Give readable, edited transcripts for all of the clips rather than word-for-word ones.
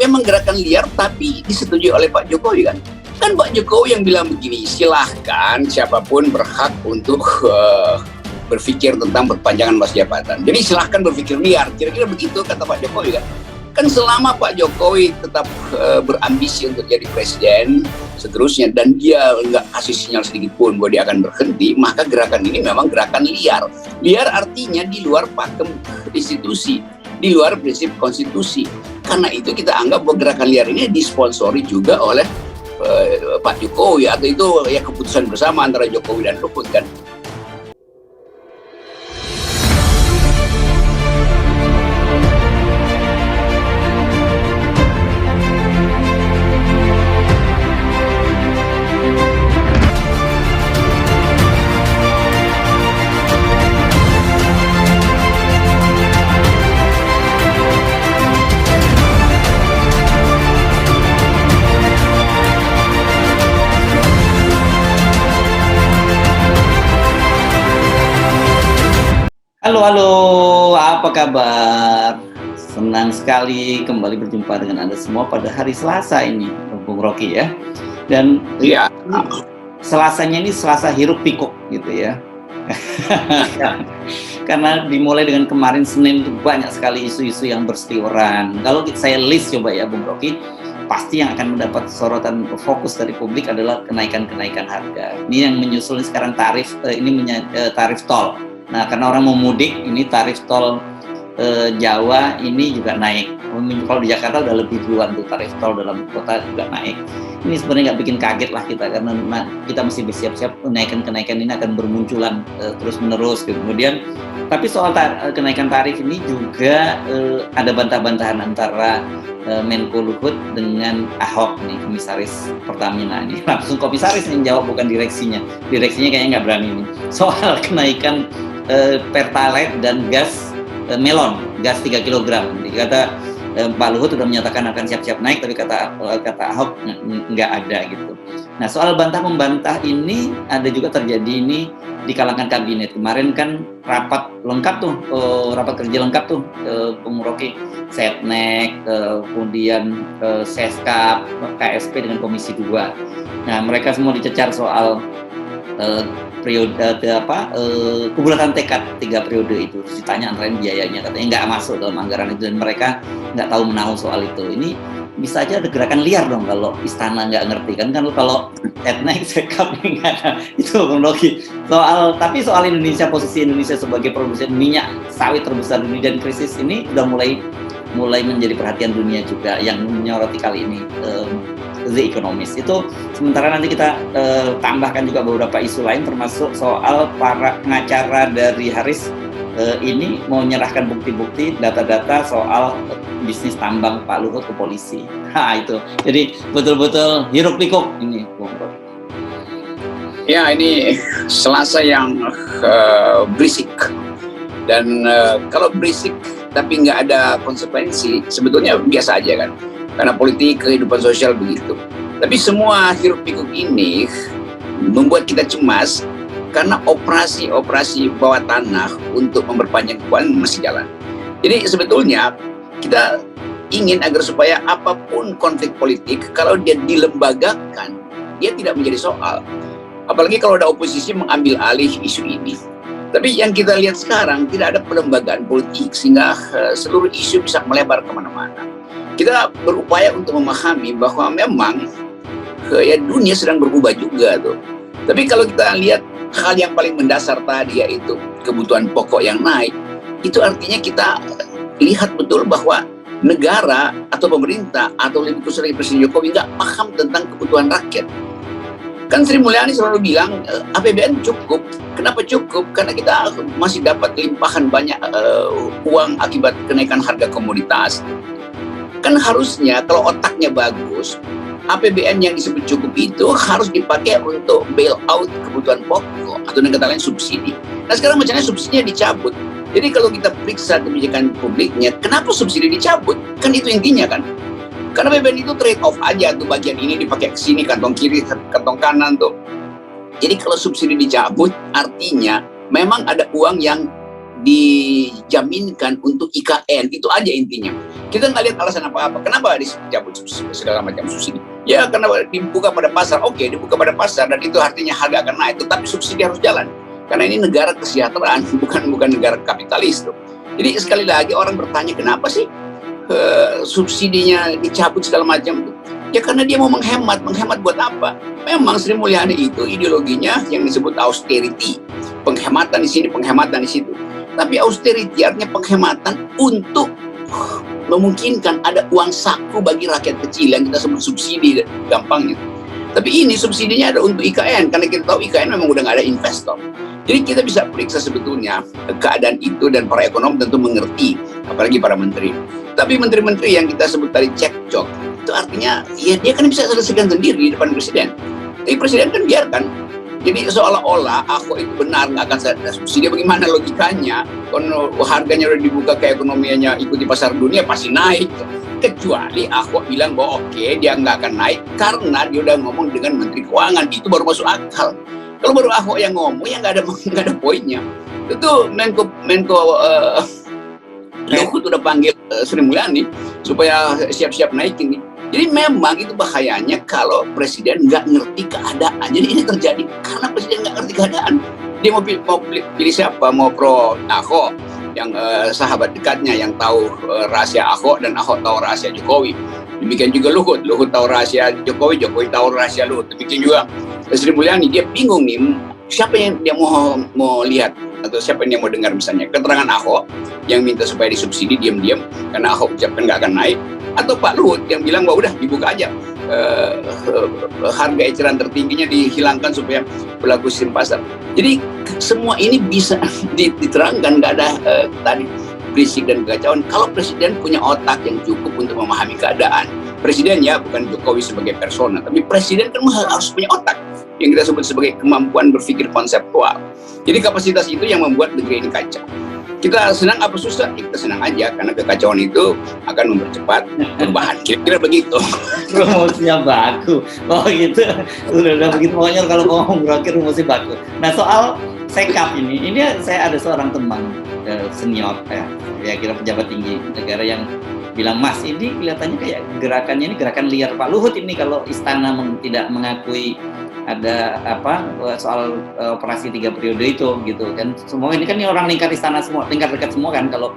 memang gerakan liar tapi disetujui oleh Pak Jokowi kan. Kan Pak Jokowi yang bilang begini, silahkan siapapun berhak untuk berpikir tentang perpanjangan masa jabatan. Jadi silahkan berpikir liar, kira-kira begitu kata Pak Jokowi kan. Kan selama Pak Jokowi tetap berambisi untuk jadi presiden seterusnya dan dia nggak kasih sinyal sedikit pun bahwa dia akan berhenti, maka gerakan ini memang gerakan liar. Liar artinya di luar pakem institusi, di luar prinsip konstitusi. Karena itu kita anggap bahwa gerakan liar ini disponsori juga oleh Pak Jokowi, atau itu ya keputusan bersama antara Jokowi dan Luhut kan. Halo, apa kabar? Senang sekali kembali berjumpa dengan Anda semua pada hari Selasa ini, Bung Rocky ya. Dan Iya. Selasanya ini Selasa hiruk pikuk gitu ya. Karena dimulai dengan kemarin Senin itu banyak sekali isu-isu yang berseliweran. Kalau saya list coba ya Bung Rocky, pasti yang akan mendapat sorotan fokus dari publik adalah kenaikan-kenaikan harga. Ini yang menyusul sekarang tarif tol. Nah, karena orang mau mudik, ini tarif tol Jawa ini juga naik. Kalau di Jakarta udah lebih duluan tuh tarif tol dalam kota juga naik. Ini sebenarnya nggak bikin kaget lah kita, karena kita mesti bersiap-siap kenaikan-kenaikan ini akan bermunculan terus-menerus gitu. Kemudian, tapi soal kenaikan tarif ini juga ada bantah-bantahan antara Menko Luhut dengan Ahok nih, komisaris Pertamina ini. Langsung komisaris yang jawab, bukan direksinya. Direksinya kayaknya nggak berani nih. Soal kenaikan Pertalite dan gas melon, gas 3 kg. Kata Pak Luhut sudah menyatakan akan siap-siap naik, tapi kata Ahok nggak ada gitu. Nah, soal bantah-membantah ini ada juga terjadi ini di kalangan kabinet. Kemarin kan rapat lengkap tuh, rapat kerja lengkap tuh, Bung Rocky, Setnek, kemudian Seskap, KSP dengan Komisi 2. Nah, mereka semua dicecar soal periode kebulatan tekad 3 periode itu. Terus ditanya antara biayanya, katanya nggak masuk dalam anggaran itu dan mereka nggak tahu menahu soal itu. Ini bisa aja ada gerakan liar dong kalau istana nggak ngerti kan kalau Setnek, Sekap nggak ada itu Bung Rocky. Tapi soal Indonesia, posisi Indonesia sebagai produsen minyak sawit terbesar dunia dan krisis ini udah mulai menjadi perhatian dunia juga, yang menyoroti kali ini The Economist itu. Sementara nanti kita tambahkan juga beberapa isu lain, termasuk soal para pengacara dari Haris ini mau menyerahkan bukti-bukti, data-data soal bisnis tambang Pak Luhut ke polisi. Itu jadi betul-betul hiruk pikuk ini, Bung Rocky. Ya, ini Selasa yang berisik, dan kalau berisik tapi nggak ada konsekuensi sebetulnya biasa aja kan, karena politik kehidupan sosial begitu. Tapi semua hiruk pikuk ini membuat kita cemas karena operasi bawah tanah untuk memperpanjang kekuatan masih jalan. Jadi sebetulnya kita ingin agar supaya apapun konflik politik, kalau dia dilembagakan, dia tidak menjadi soal. Apalagi kalau ada oposisi mengambil alih isu ini. Tapi yang kita lihat sekarang, tidak ada pelembagaan politik sehingga seluruh isu bisa melebar kemana-mana. Kita berupaya untuk memahami bahwa memang ya dunia sedang berubah juga tuh. Tapi kalau kita lihat hal yang paling mendasar tadi, yaitu kebutuhan pokok yang naik, itu artinya kita lihat betul bahwa negara atau pemerintah atau lebih khusus lagi Presiden Jokowi nggak paham tentang kebutuhan rakyat. Kan Sri Mulyani selalu bilang APBN cukup. Kenapa cukup? Karena kita masih dapat limpahan banyak uang akibat kenaikan harga komoditas. Kan harusnya kalau otaknya bagus, APBN yang disebut cukup itu harus dipakai untuk bail out kebutuhan pokok atau dengan kata lain subsidi. Nah, sekarang macamnya subsidinya dicabut. Jadi kalau kita periksa kebijakan publiknya, kenapa subsidi dicabut? Kan itu intinya kan. Karena APBN itu trade off aja tuh, bagian ini dipakai ke sini, kantong kiri, kantong kanan tuh. Jadi kalau subsidi dicabut, artinya memang ada uang yang dijaminkan untuk IKN, itu aja intinya. Kita nggak lihat alasan apa-apa. Kenapa dicabut segala macam subsidi? Ya karena dibuka pada pasar. Oke, dibuka pada pasar dan itu artinya harga akan naik. Tetapi subsidi harus jalan. Karena ini negara kesejahteraan, bukan negara kapitalis tuh. Jadi sekali lagi orang bertanya kenapa sih subsidinya dicabut segala macam? Ya karena dia mau menghemat buat apa? Memang Sri Mulyani itu ideologinya yang disebut austerity, penghematan di sini, penghematan di situ. Tapi austerity artinya penghematan untuk memungkinkan ada uang saku bagi rakyat kecil yang kita sebut subsidi gampangnya. Tapi ini subsidinya ada untuk IKN karena kita tahu IKN memang udah nggak ada investor. Jadi kita bisa periksa sebetulnya keadaan itu dan para ekonom tentu mengerti, apalagi para menteri. Tapi menteri-menteri yang kita sebut tadi cekcok, itu artinya ya dia kan bisa selesaikan sendiri di depan presiden. Tapi presiden kan biarkan. Jadi seolah-olah Ahok itu benar nggak akan ada subsidi. Bagaimana logikanya? Kalau harganya udah dibuka keekonomiannya ikuti pasar dunia pasti naik. Kecuali Ahok bilang bahwa oke, dia nggak akan naik karena dia udah ngomong dengan Menteri Keuangan, itu baru masuk akal. Kalau baru Ahok yang ngomong ya nggak ada poinnya. Itu Menko Luhut udah panggil Sri Mulyani supaya siap-siap naikin nih. Jadi memang itu bahayanya kalau presiden nggak ngerti keadaan. Jadi ini terjadi karena presiden nggak ngerti keadaan. Dia mau pilih siapa? Mau pro Ahok yang sahabat dekatnya yang tahu rahasia Ahok dan Ahok tahu rahasia Jokowi. Demikian juga Luhut tahu rahasia Jokowi tahu rahasia Luhut. Demikian juga Sri Mulyani, dia bingung nih siapa yang dia mau lihat atau siapa yang dia mau dengar, misalnya keterangan Ahok yang minta supaya disubsidi diam-diam karena Ahok ucapkan nggak akan naik, atau Pak Luhut yang bilang bahwa udah dibuka aja harga eceran tertingginya dihilangkan supaya berlaku sistem pasar. Jadi semua ini bisa diterangkan, nggak ada tadi berisik dan kekacauan kalau presiden punya otak yang cukup untuk memahami keadaan. Presiden ya, bukan Jokowi sebagai persona, tapi presiden kan harus punya otak yang kita sebut sebagai kemampuan berpikir konseptual. Jadi kapasitas itu yang membuat negeri ini kacau. Kita senang apa susah? Kita senang aja karena kekacauan itu akan mempercepat perubahan. Kira-kira begitu. Rumusnya baku. Oh gitu. Udah begitu pokoknya kalau ngomong berakhir rumusnya baku. Nah soal sekap ini saya ada seorang teman senior ya kira pejabat tinggi negara yang bilang, Mas ini kelihatannya kayak gerakannya ini gerakan liar Pak Luhut ini kalau istana tidak mengakui ada soal operasi 3 periode itu gitu kan. Semua ini kan orang lingkar istana semua, lingkar dekat semua kan kalau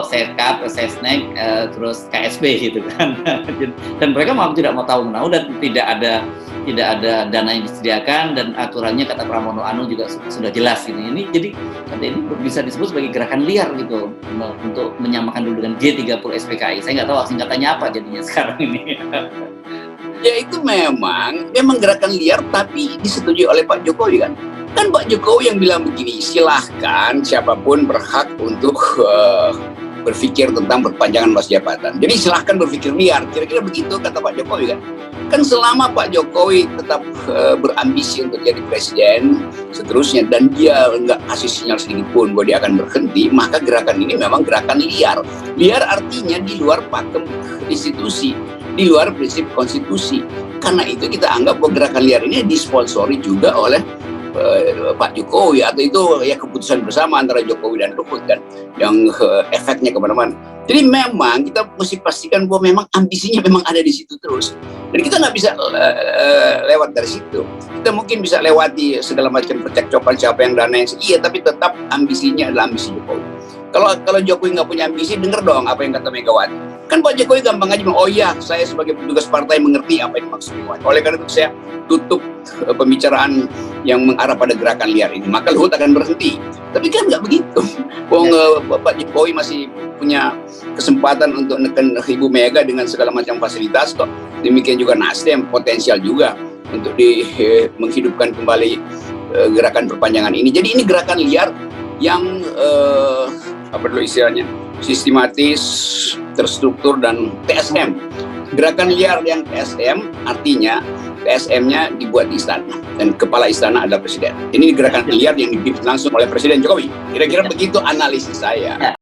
Sekap, Sesnek, terus KSB gitu kan. Dan mereka tidak mau tahu menahu dan tidak ada dana yang disediakan dan aturannya kata Pramono Anung juga sudah jelas gitu. Ini jadi ini bisa disebut sebagai gerakan liar gitu untuk menyamakan dulu dengan G30 SPKI. Saya nggak tahu singkatannya apa jadinya sekarang ini. Ya itu memang gerakan liar tapi disetujui oleh Pak Jokowi kan. Kan Pak Jokowi yang bilang begini, silahkan siapapun berhak untuk berpikir tentang perpanjangan masa jabatan. Jadi silahkan berpikir liar, kira-kira begitu kata Pak Jokowi kan. Kan selama Pak Jokowi tetap berambisi untuk jadi presiden seterusnya dan dia nggak kasih sinyal sedikit pun bahwa dia akan berhenti, maka gerakan ini memang gerakan liar. Liar artinya di luar pakem institusi, di luar prinsip konstitusi. Karena itu kita anggap bahwa gerakan liar ini disponsori juga oleh Pak Jokowi, atau itu ya keputusan bersama antara Jokowi dan Luhut kan yang efeknya kemana-mana. Jadi memang kita mesti pastikan bahwa memang ambisinya memang ada di situ terus, dan kita nggak bisa lewat dari situ. Kita mungkin bisa lewati segala macam percekcokan siapa yang dana yang iya, tapi tetap ambisinya adalah ambisi Jokowi. Kalau Jokowi nggak punya ambisi, denger dong apa yang kata Megawati. Kan Pak Jokowi gampang aja bilang, oh iya saya sebagai petugas partai mengerti apa yang dimaksud Megawati. Oleh karena itu saya tutup pembicaraan yang mengarah pada gerakan liar ini, maka Luhut akan berhenti. Tapi kan nggak begitu. Pak Jokowi masih punya kesempatan untuk neken Ibu Mega dengan segala macam fasilitas kok. Demikian juga Nasdem potensial juga untuk menghidupkan kembali gerakan perpanjangan ini. Jadi ini gerakan liar yang apa dulu istilahnya, sistematis, terstruktur, dan TSM. Gerakan liar yang TSM artinya TSM-nya dibuat di istana dan kepala istana adalah presiden. Ini gerakan liar yang dipimpin langsung oleh Presiden Jokowi. Kira-kira begitu analisis saya.